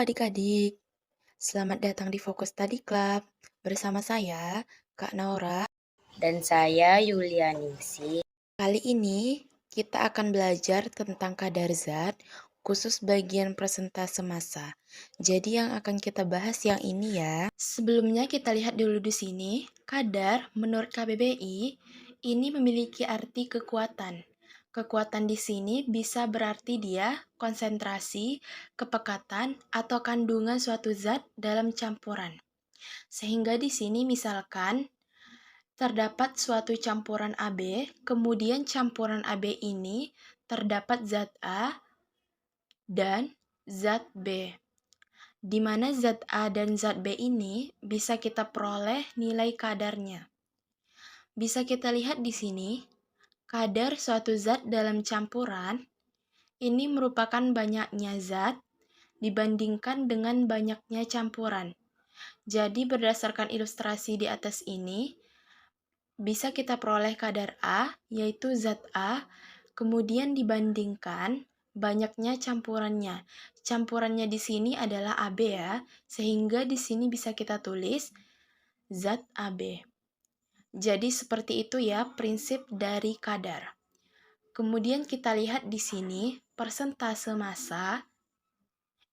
adik-adik, selamat datang di Fokus Study Club. Bersama saya, Kak Naura. Dan saya Yulianingsih. Kali ini kita akan belajar tentang kadar zat, khusus bagian persentase massa. Jadi yang akan kita bahas yang ini ya. Sebelumnya kita lihat dulu di sini, kadar menurut KBBI ini memiliki arti kekuatan. Kekuatan di sini bisa berarti dia konsentrasi, kepekatan, atau kandungan suatu zat dalam campuran. Sehingga di sini misalkan terdapat suatu campuran AB, kemudian campuran AB ini terdapat zat A dan zat B. Di mana zat A dan zat B ini bisa kita peroleh nilai kadarnya. Bisa kita lihat di sini, kadar suatu zat dalam campuran ini merupakan banyaknya zat dibandingkan dengan banyaknya campuran. Jadi berdasarkan ilustrasi di atas ini, bisa kita peroleh kadar A, yaitu zat A, kemudian dibandingkan banyaknya campurannya. Campurannya di sini adalah AB ya, sehingga di sini bisa kita tulis zat AB. Jadi seperti itu ya prinsip dari kadar. Kemudian kita lihat di sini persentase massa.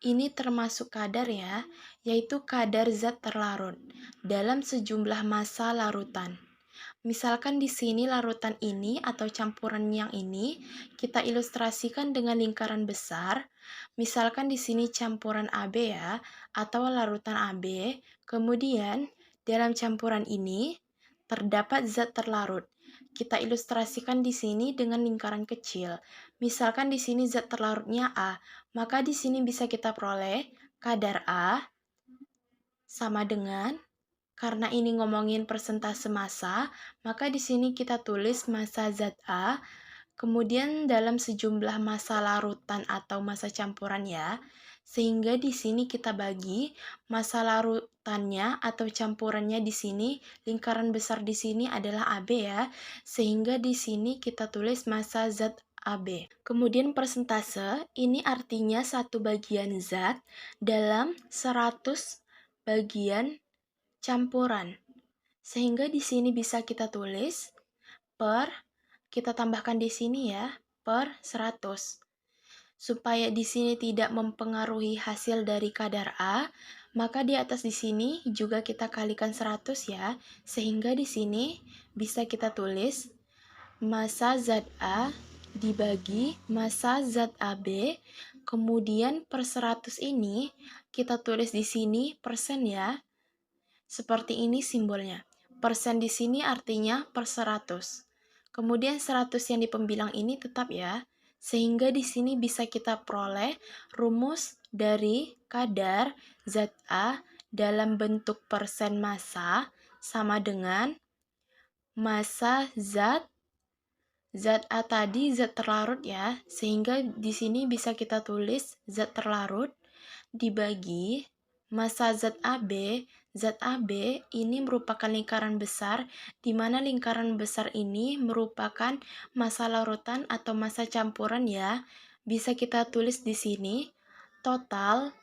Ini termasuk kadar ya, yaitu kadar zat terlarut dalam sejumlah massa larutan. Misalkan di sini larutan ini atau campuran yang ini kita ilustrasikan dengan lingkaran besar. Misalkan di sini campuran AB ya, atau larutan AB. Kemudian dalam campuran ini terdapat zat terlarut. Kita ilustrasikan di sini dengan lingkaran kecil. Misalkan di sini zat terlarutnya A, maka di sini bisa kita peroleh kadar A sama dengan, karena ini ngomongin persentase massa, maka di sini kita tulis massa zat A, kemudian dalam sejumlah massa larutan atau massa campuran ya, sehingga di sini kita bagi massa larutannya atau campurannya di sini, lingkaran besar di sini adalah AB ya, sehingga di sini kita tulis massa zat AB. Kemudian persentase, ini artinya satu bagian zat dalam 100 bagian campuran. Sehingga di sini bisa kita tulis per, kita tambahkan di sini ya, per 100. Supaya di sini tidak mempengaruhi hasil dari kadar A, maka di atas di sini juga kita kalikan 100 ya, sehingga di sini bisa kita tulis massa zat A dibagi massa zat AB, kemudian per 100 ini kita tulis di sini persen ya. Seperti ini simbolnya. Persen di sini artinya per 100. Kemudian 100 yang di pembilang ini tetap ya. Sehingga di sini bisa kita peroleh rumus dari kadar zat A dalam bentuk persen massa sama dengan massa zat A tadi zat terlarut ya. Sehingga di sini bisa kita tulis zat terlarut dibagi massa zat AB. Zat AB ini merupakan lingkaran besar, di mana lingkaran besar ini merupakan massa larutan atau massa campuran ya. Bisa kita tulis di sini total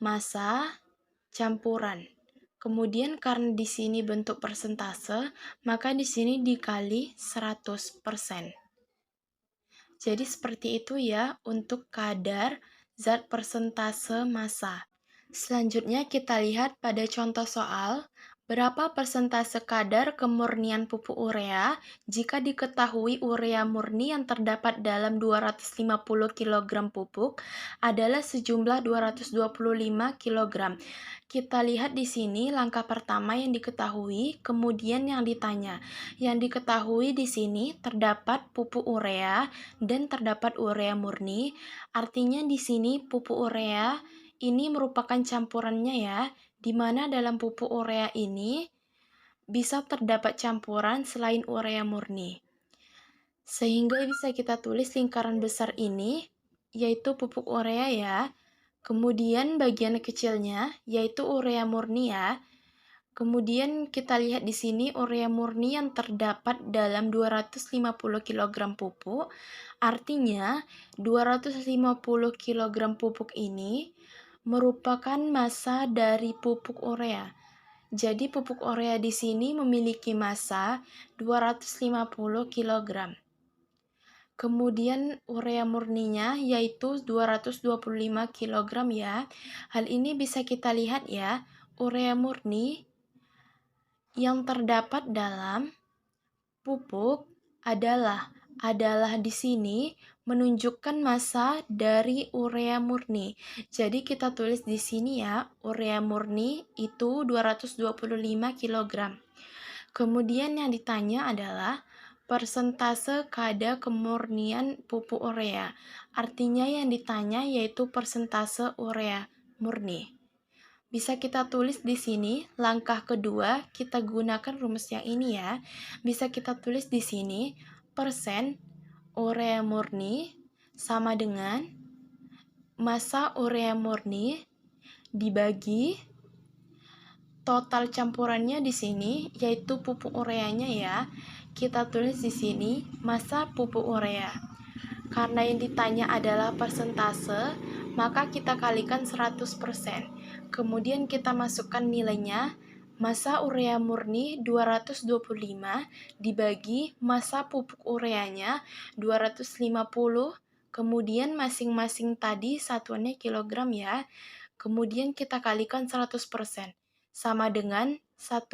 massa campuran. Kemudian karena di sini bentuk persentase, maka di sini dikali 100%. Jadi seperti itu ya untuk kadar zat persentase massa. Selanjutnya kita lihat pada contoh soal, berapa persentase kadar kemurnian pupuk urea jika diketahui urea murni yang terdapat dalam 250 kg pupuk adalah sejumlah 225 kg. Kita lihat di sini langkah pertama yang diketahui, kemudian yang ditanya. Yang diketahui di sini terdapat pupuk urea dan terdapat urea murni. Artinya di sini pupuk urea ini merupakan campurannya ya, di mana dalam pupuk urea ini bisa terdapat campuran selain urea murni. Sehingga bisa kita tulis lingkaran besar ini, yaitu pupuk urea ya. Kemudian bagian kecilnya, yaitu urea murni ya. Kemudian kita lihat di sini urea murni yang terdapat dalam 250 kg pupuk. Artinya 250 kg pupuk ini merupakan massa dari pupuk urea. Jadi pupuk urea di sini memiliki massa 250 kg. Kemudian urea murninya yaitu 225 kg ya. Hal ini bisa kita lihat ya, urea murni yang terdapat dalam pupuk adalah di sini menunjukkan massa dari urea murni. Jadi kita tulis di sini ya, urea murni itu 225 kg. Kemudian yang ditanya adalah persentase kadar kemurnian pupuk urea. Artinya yang ditanya yaitu persentase urea murni. Bisa kita tulis di sini, langkah kedua kita gunakan rumus yang ini ya. Bisa kita tulis di sini, persen urea murni sama dengan massa urea murni dibagi total campurannya di sini, yaitu pupuk ureanya ya. Kita tulis di sini, massa pupuk urea. Karena yang ditanya adalah persentase, maka kita kalikan 100%. Kemudian kita masukkan nilainya, massa urea murni 225 dibagi massa pupuk ureanya 250, kemudian masing-masing tadi satuannya kilogram ya. Kemudian kita kalikan 100%. Sama dengan 1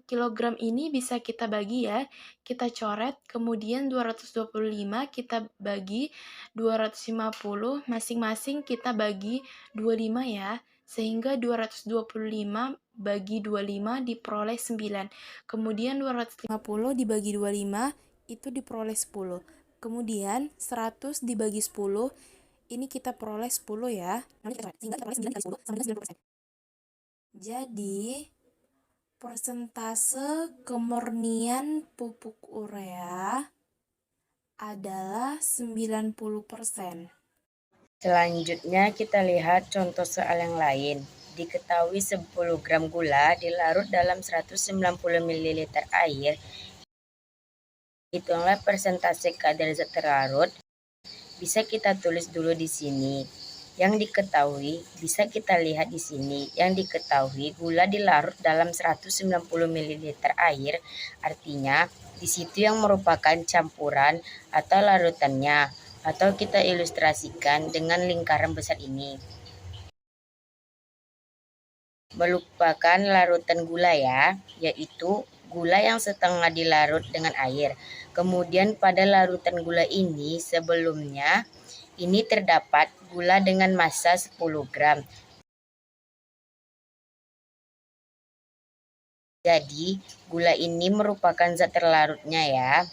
kilogram ini bisa kita bagi ya. Kita coret, kemudian 225 kita bagi 250, masing-masing kita bagi 25 ya. Sehingga 225 bagi 25 diperoleh 9. Kemudian 250 dibagi 25 itu diperoleh 10. Kemudian 100 dibagi 10 ini kita peroleh 10 ya. Sehingga kita peroleh 9 kali 10 sama dengan 90%. Jadi, persentase kemurnian pupuk urea adalah 90%. Selanjutnya kita lihat contoh soal yang lain. Diketahui 10 gram gula dilarut dalam 190 ml air. Hitunglah persentase kadar zat terlarut. Bisa kita tulis dulu di sini. Yang diketahui bisa kita lihat di sini. Yang diketahui gula dilarut dalam 190 ml air, artinya di situ yang merupakan campuran atau larutannya, atau kita ilustrasikan dengan lingkaran besar ini. Merupakan larutan gula ya, yaitu gula yang setengah dilarut dengan air. Kemudian pada larutan gula ini sebelumnya ini terdapat gula dengan massa 10 gram. Jadi, gula ini merupakan zat terlarutnya ya.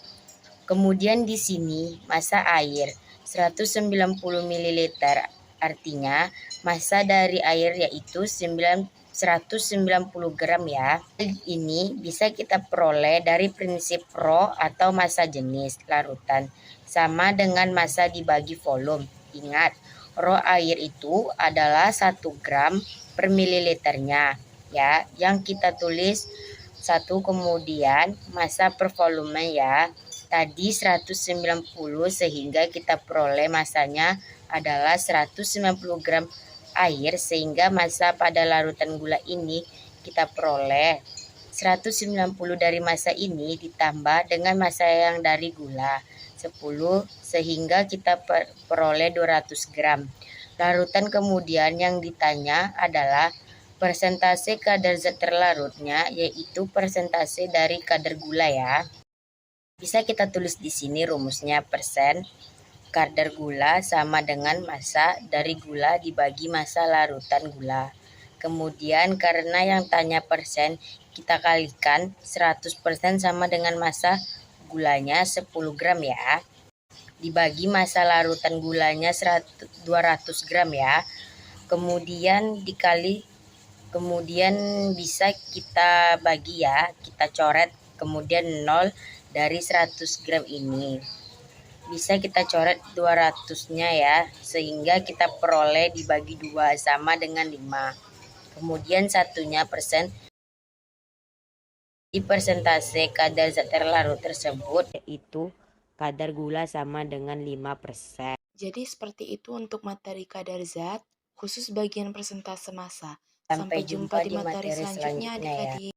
Kemudian di sini massa air 190 ml, artinya massa dari air yaitu 190 gram ya. Ini bisa kita peroleh dari prinsip Rho atau massa jenis larutan sama dengan massa dibagi volume. Ingat, Rho air itu adalah 1 gram per mililiternya ya. Yang kita tulis 1, kemudian massa per volume ya. Tadi 190 sehingga kita peroleh massanya adalah 190 gram air, sehingga massa pada larutan gula ini kita peroleh 190 dari massa ini ditambah dengan massa yang dari gula 10 sehingga kita peroleh 200 gram. Larutan kemudian yang ditanya adalah persentase kadar zat terlarutnya, yaitu persentase dari kadar gula ya. Bisa kita tulis di sini rumusnya, persen kadar gula sama dengan massa dari gula dibagi massa larutan gula. Kemudian karena yang tanya persen, kita kalikan 100% sama dengan massa gulanya 10 gram ya. Dibagi massa larutan gulanya 200 gram ya. Kemudian bisa kita bagi ya, kita coret, kemudian 0 dari 100 gram ini. Bisa kita coret 200-nya ya, sehingga kita peroleh dibagi 2 sama dengan 5. Kemudian satunya persen. Di persentase kadar zat terlarut tersebut yaitu kadar gula sama dengan 5%. Jadi seperti itu untuk materi kadar zat, khusus bagian persentase massa. Sampai Sampai jumpa jumpa di di materi materi selanjutnya selanjutnya ya. adik-adik.